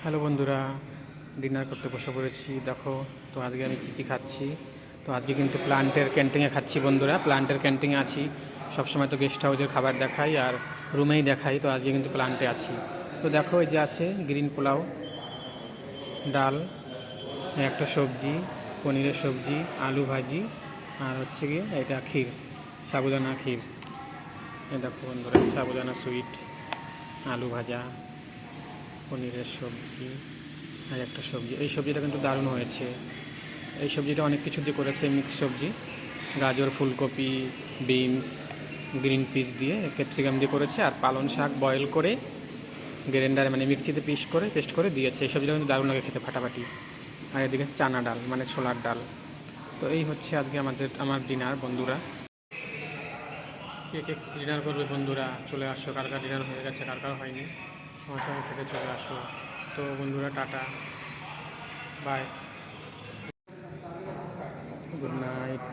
Hello বন্ধুরা, dinner করতে বসে পড়েছি। দেখো তো আজকে আমি কী খাচ্ছি। তো আজকে কিন্তু প্লান্টের ক্যান্টিনে খাচ্ছি বন্ধুরা। প্লান্টের ক্যান্টিনে আছি। সবসময় তো গেস্ট হাউসের খাবার দেখাই আর রুমেই দেখাই, তো আজকে কিন্তু প্লান্টে আছি। তো দেখো এই যে আছে গ্রিন পোলাও, ডাল, একটা সবজি, পনিরের সবজি, আলু ভাজি, আর হচ্ছে গিয়ে এটা ক্ষীর, সাবুদানা ক্ষীর। এই দেখো বন্ধুরা, সাবুদানা সুইট, আলু ভাজা, পনিরের সবজি আর একটা সবজি। এই সবজিটা কিন্তু দারুণ হয়েছে। এই সবজিটা অনেক কিছু দিয়ে করেছে, মিক্স সবজি, গাজর, ফুলকপি, বিনস, গ্রিন পিস দিয়ে, ক্যাপসিকাম দিয়ে করেছে, আর পালং শাক বয়েল করে গ্রাইন্ডারে মানে মিক্সিতে পেস্ট করে দিয়েছে। এই সবজিটা কিন্তু দারুণ লাগে খেতে, ফাটাফাটি। আর এদিকে আছে চানা ডাল মানে ছোলার ডাল। তো এই হচ্ছে আজকে আমার ডিনার বন্ধুরা। কে কে ডিনার করবে বন্ধুরা চলে আসো, কার কার ডিনার হয়ে গেছে, কার কার হয়নি, আমার সঙ্গে খেতে চলে আসো। তো বন্ধুরা টাটা, বাই, গুড নাইট।